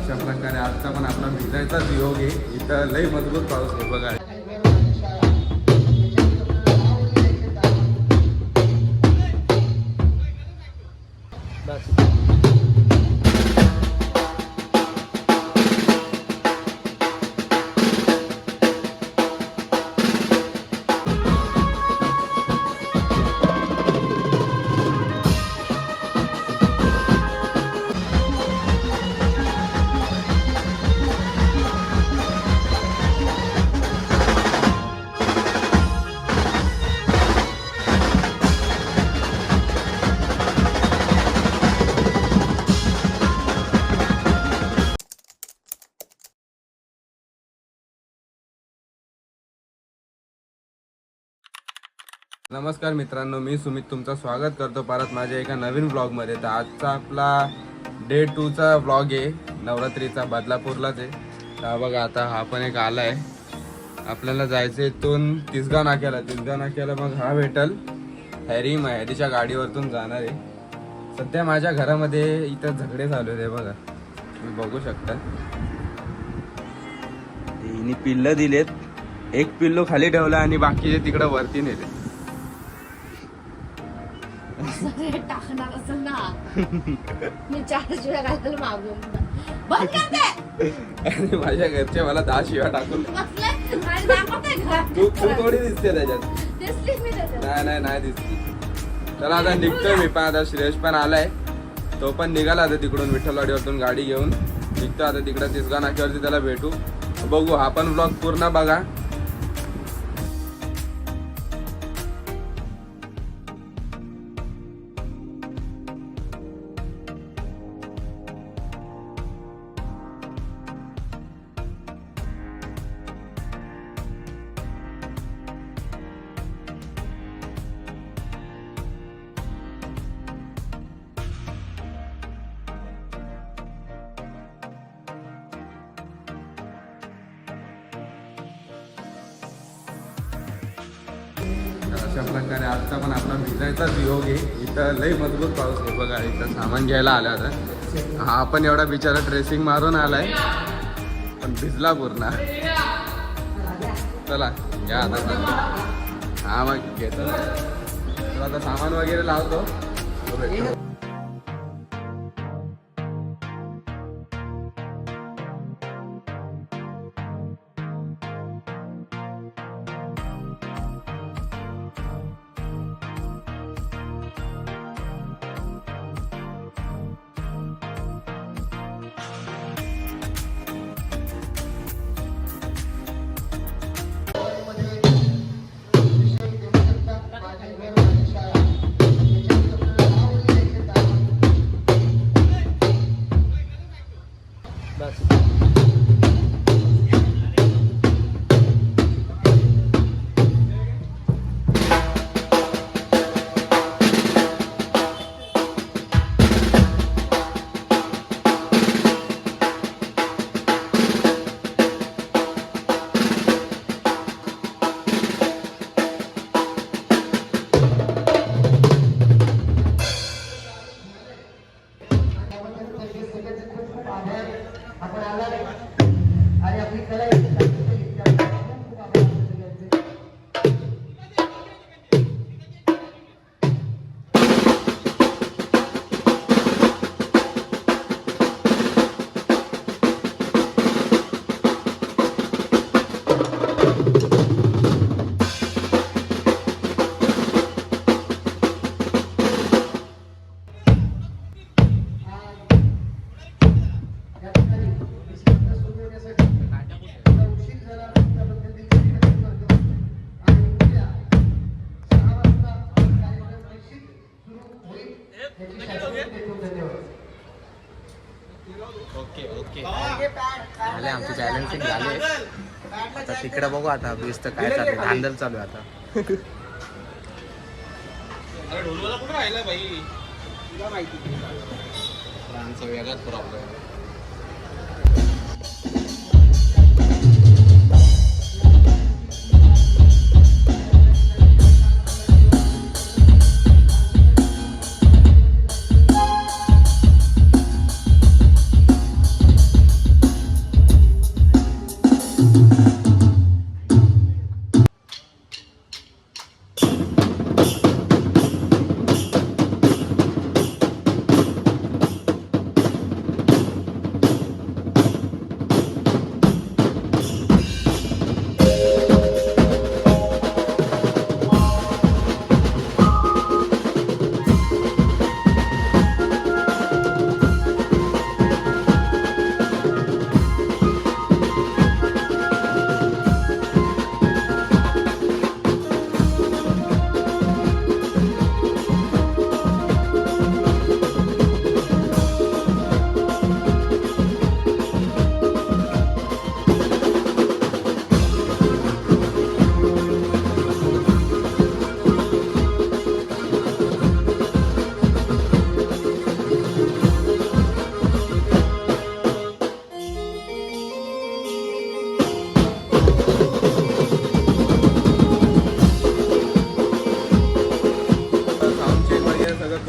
अशा प्रकारे आजचा पण आपला भिजायचाच योग आहे. इथं लई मजबूत पाऊस आहे बघा. नमस्कार मित्रांनो, मी सुमित तुमचं स्वागत करतो परत माझ्या एका नवीन ब्लॉगमध्ये. तर आजचा आपला डे 2चा ब्लॉग आहे नवरात्रीचा, बदलापूरलाच आहे. तर बघा आता हा पण एक आला आहे. आपल्याला जायचं इथून तिसगाव नाक्याला मग हा भेटल हॅरीच्या गाडीवरतून जाणार आहे. सध्या माझ्या घरामध्ये इथं झगडे चालू आहे बघा, तुम्ही बघू शकता. हिने पिल्लं दिलेत, एक पिल्लू खाली ठेवला आणि बाकीचे तिकडे वरती नेले. टाकणार असं ना मी 4 शिव्या घालायला मागून बंद करते. आणि माझ्या घरचे मला 10 शिव्या टाकून तू थोडी दिसते त्याच्यात. नाही दिसते. चला आता निघतोय मी पण. आता श्रेयश पण आलाय, तो पण निघाला आता तिकडून विठ्ठलवाडीवरतून गाडी घेऊन निघतो आता तिकडे तिसगाव नाक्यावरती. त्याला भेटू, बघू. हा पण ब्लॉग पूर्ण बघा. अशा प्रकारे आजचा पण आपला भिजायचाच योग आहे. इथं लई मजबूत पाऊस आहे बघा. इथं सामान घ्यायला आला आता. हा पण एवढा बिचारा ड्रेसिंग मारून आलाय पण भिजला पूर्ण. चला घ्या आता. हा मग घेतो आता सामान वगैरे लावतो. झाले आमची बॅलन्सिंग झाले. आता तिकडे बघू आता वीज काय चालू आहे, धांदल चालू आहे आता. वेगळाच प्रॉब्लेम.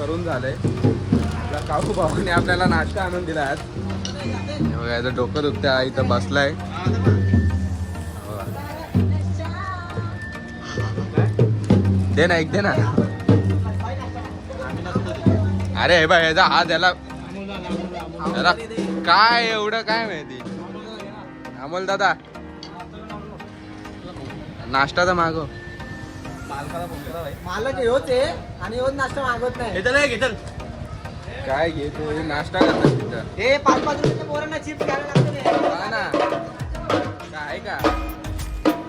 भरून झालंय. आपला काकू भावाने आपल्याला नाश्ता आणून दिला आज. हे बघा याचं डोकं दुखतं इथं बसलाय. दे ना एक दे ना. अरे हे बघ याचा हात याला काय एवढं काय माहिती. अमोल दादा नाश्ता तर मागव. मालक होत आहे आणि होत नाश्ता मागवत नाही. काय घे तू नाश्ता करतात तिथं. हे 5-5 रुपयाच्या पोरांना चिप्स घ्यायला लागतं रे. हा ना काय का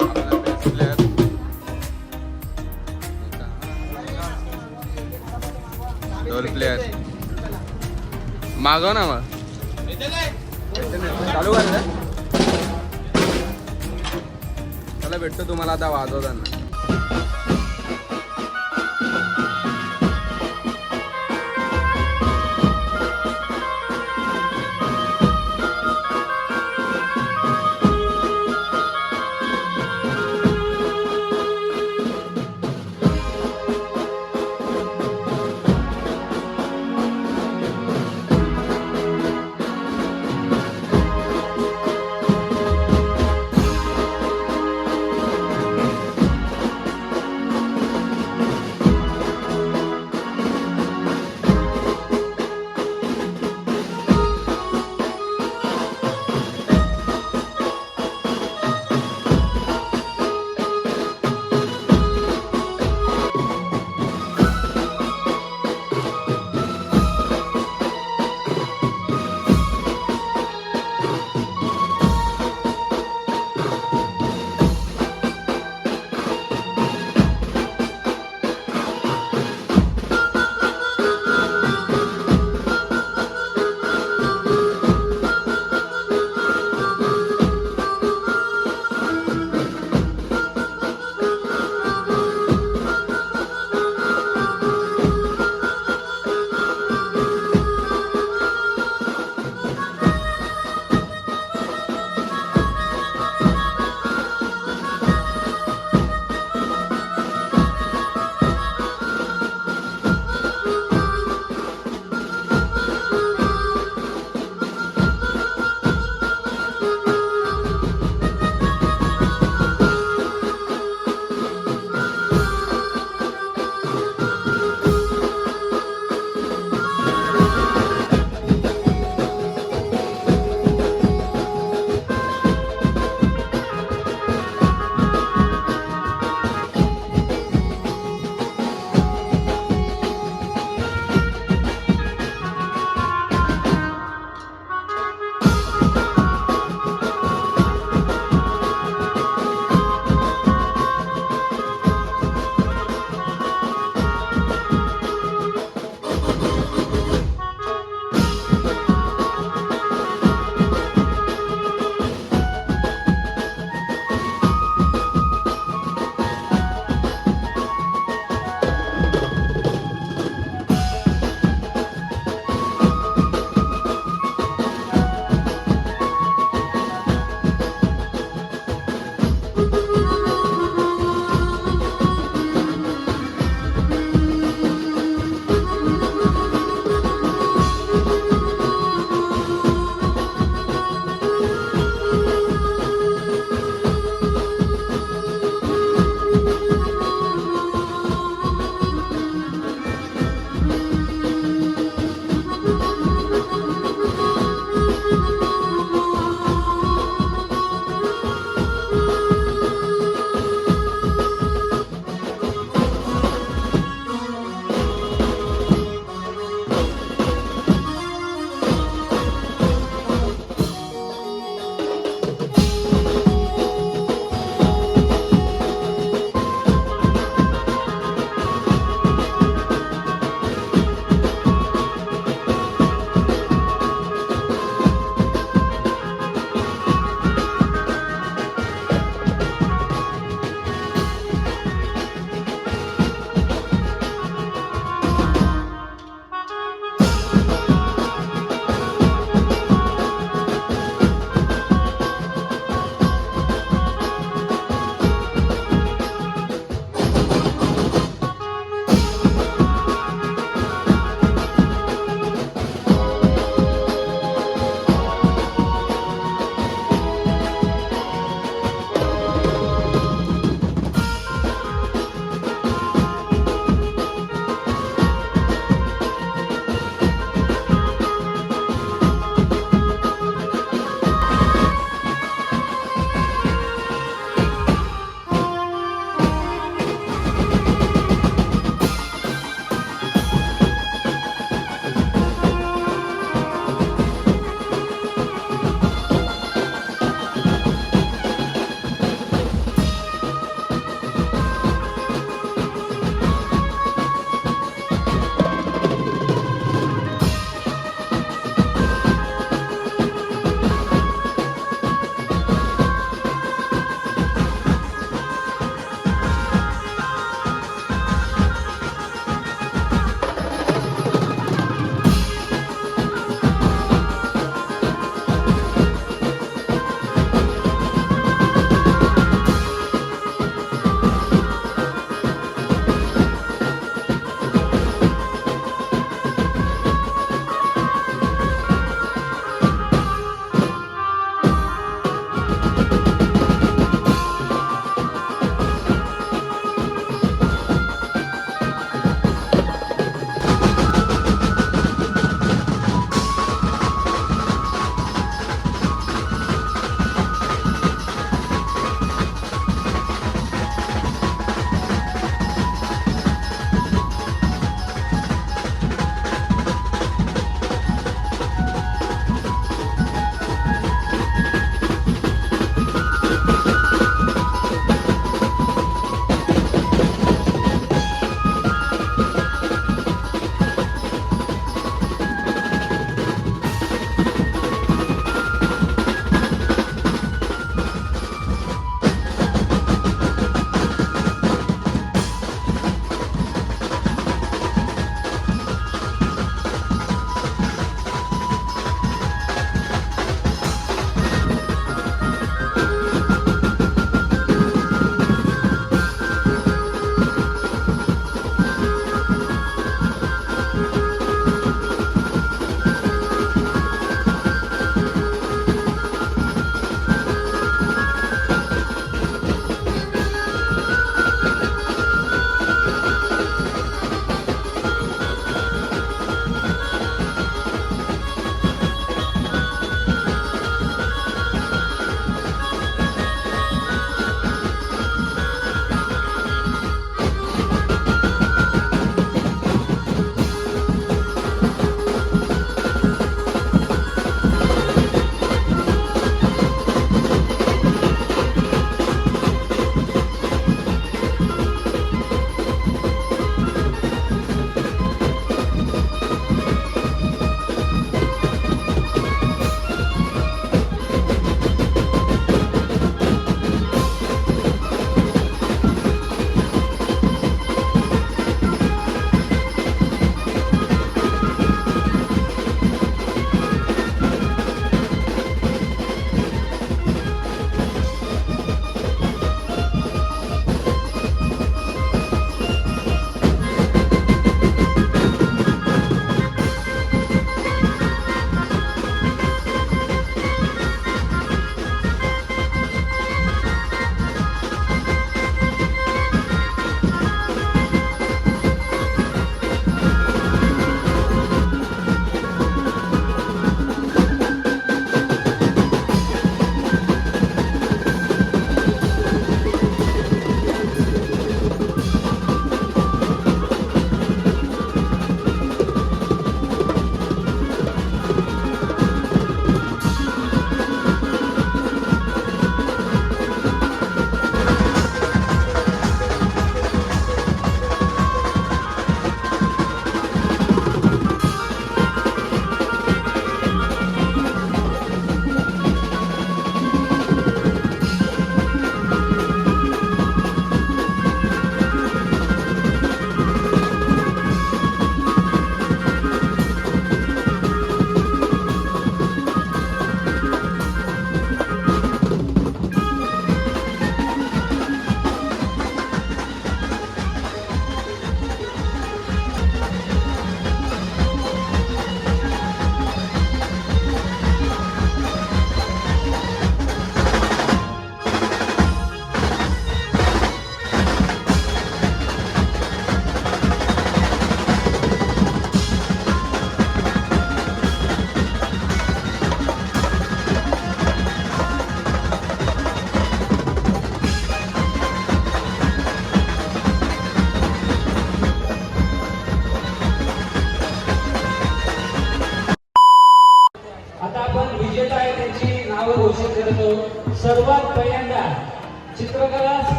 आपला best player. रोल प्लेअर मागव ना मग. चालू कर रे. चला भेटतो तुम्हाला आता वाजवताना.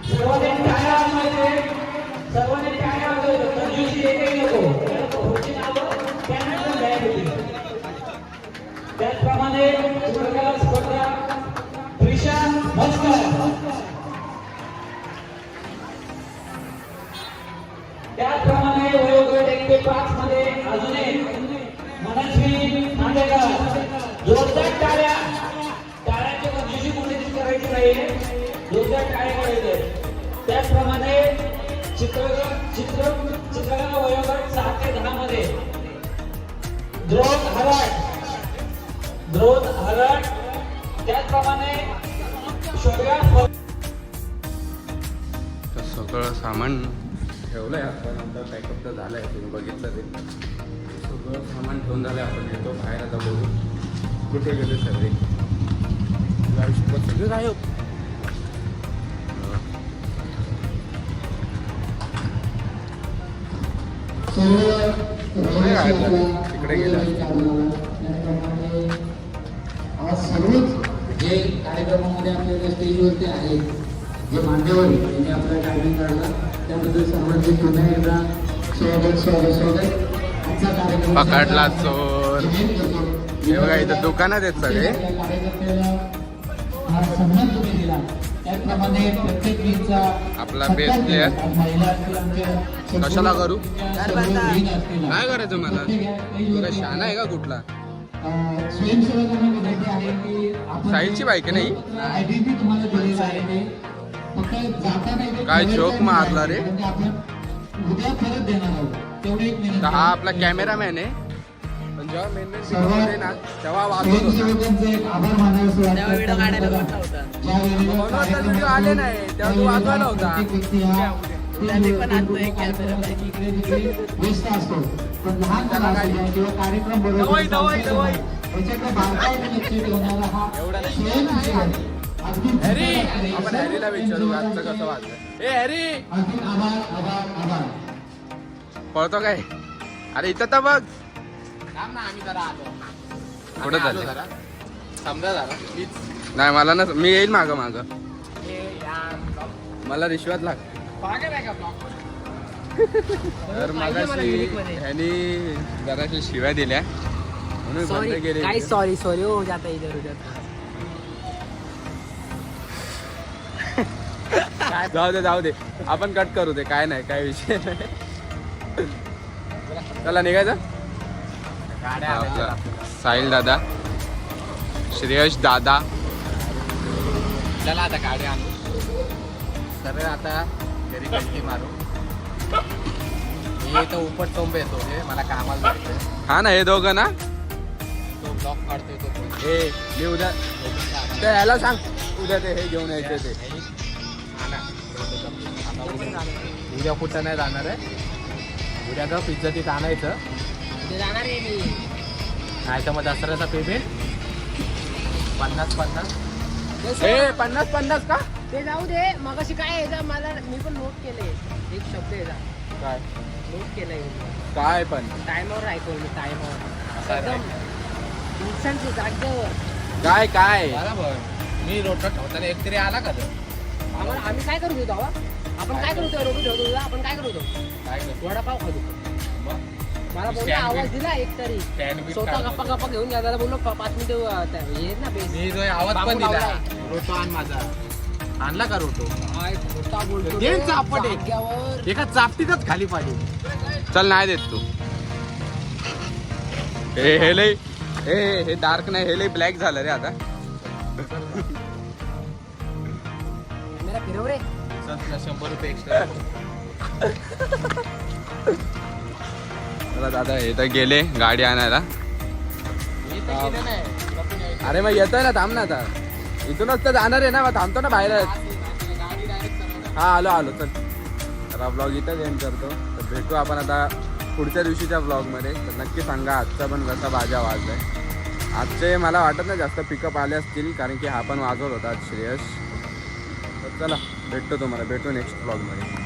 सर्वांनी टाळ्या वाजवायचे, सर्वांनी टाळ्या वाजवायचे. त्या दिवशी एकही नको. त्याला पुढची नावं त्यांना पण द्यायला होती. त्याचप्रमाणे चित्रकला स्पर्धा प्रिशा भस्कर. त्याचप्रमाणे वयोगट 1 ते 5 मध्ये अजून एक मनस्वी नांदेकर. जोरदार टाळ्या. टाळ्यांची कंजूसी कोणीच करायची नाही. जोरदार टाळ्या करायचे. त्याचप्रमाणे चित्रकला वयोगट 7 ते 10 मध्ये द्रोण हरट. त्याचप्रमाणे शौर्या. तर सगळं सामान ठेवलंय आपण. आता पॅकअप तर झालंय, तुम्ही बघितलं ते सगळं सामान ठेवून झालंय. आपण येतो बाहेर आता बघू कुठे गेले सगळे. सगळे काय होत तिकडे गेले. आज सर्वच जे कार्यक्रमामध्ये आपल्याला स्टेजवरती आहेत, जे मान्यवर यांनी आपला टायमिंग काढला, त्याबद्दल सर्वांचे पुन्हा एकदा स्वागत. आजचा कार्यक्रम पकडला चोर. हे बघा इथं दुकानात आहेत सगळे. कार्यकर्त्याला हा सन्मान तुम्ही दिला. त्याचप्रमाणे प्रत्येक टीमचा आपला बेस्ट प्लेअर महिला असतील, आमच्या कशाला करू? बहीण असतील, काय करायचं मला? तुला शान आहे का कुठला? स्वयंसेवकांना विनंती आहे की आपण साहिलची बाईक नाही? आयडेंटिटी तुम्हाला दिलेलं आहे ते फक्त जाताना इथे काय cover joke करायचं मारला रे? म्हणजे आपण उद्या परत देणार आहोत. तेवढी एक विनंती तर हा आहे. आपला कॅमेरामॅन आहे. पण जेव्हा मेन सर्व ना तेव्हा वाजवत होता. स्वयंसेवकांचे एक आभार मानावेसे वाटतात. ज्या वेळेला म्हणून तर कार्यक्रम व्हिडिओ आले नाही, तेव्हा तू वाजवायला होता. प्रत्येक व्यक्ती हा कार्यक्रमासाठी इकडे तिकडे व्यस्त असतो. पण लहान मुलं असू द्या किंवा कार्यक्रम बरोबर त्याच्याकडे बारकाईने लक्ष ठेवणारा हा स्वयंसेवक अगदी हॅरी, आपण हॅरीला विचारू आजचं कसं वाजलं. ए हॅरी, अगदी आभार. पळतो काय? अरे इथं तर बघ. कुठं चालले? समजा जरा नाही मला ना, मी येईल माग मला रिश्वत लागते. तर मगाशी ह्यानी जराशी शिव्या दिल्या म्हणून बंद केली. सॉरी हो जाता इधर उधर. जाऊ दे आपण कट करू दे. काय नाही, काय विषय नाही. चला निघायचं. आपला साहिल दादा, श्रेयश दादा. चला आता गाडी आणू. सरळ आता घरी गलती मारू. मी तर उपट टोंब येतो रे, मला कामाला जायचं. हा ना, हे दोघं ना. तो ब्लॉक काढतोय तो. हे मी उद्या ते याला सांग, उद्या ते हे घेऊन यायचे ते. उद्या कुठं नाही जाणार आहे. उद्या का पिझ्झा तिथं आणायचं. जाणार आहे मी. नाही तर मग दसऱ्याचा पेमेंट 50-50. हे 50-50 का? ते जाऊ दे. मगाशी काय याचा मला मी पण नोट केलंय. एक शब्द याचा काय नोट केलाय. काय पण टायमावर ऐकवलं मी. टायमावर एकदम इन्स्टंट जागेवर. काय काय बरोबर. मी रोटला ठेवताना एक तरी आला का तो? आम्ही काय करत होतो बाबा? आपण काय करत होतो? रोटी ठेवत होतो. आपण काय करत होतो? काय करतो? वडापाव खात होतो. मग मला बोललो Stand आवाज bit. दिला एक तरी. Stand bit स्वतः काढतो. गप्पा गप्पा घेऊन जायला बोललो 5 मिनिटं हे ना बेस. मी जो आवाज पण बांबू दिला. लावलाय. रोटो आण माझा. आणला का रोटो? काय खोटा बोलतो दे रे, चापट एक. जाग्यावर. एका चापटीतच खाली पाहिजे. चल नाही देत तू. हे लय हे डार्क नाही, हे लय ब्लॅक झालं रे आता. मेरा फिरव रे. चल तुला 100 रुपये एक्स्ट्रा. चला दादा, हे तर गेले गाडी आणायला. मी तर केलं नाही. तुला पण यायचं. अरे मग येतोय ना, थांब ना आता. इथूनच तर जाणार आहे ना, मग थांबतो ना बाहेर. गाडी डायरेक्ट करणार. हा आलो चल. तर ब्लॉग इथंच एंड करतो. तर भेटू आपण आता पुढच्या दिवशीच्या ब्लॉगमध्ये. तर नक्की सांगा आजचा पण कसा बाजा वाजलाय. आजचे मला वाटत नाही जास्त पिकअप आले असतील, कारण की हा पण वाजवत होता आज श्रेयश. तर चला भेटतो तुम्हाला, भेटू नेक्स्ट ब्लॉगमध्ये.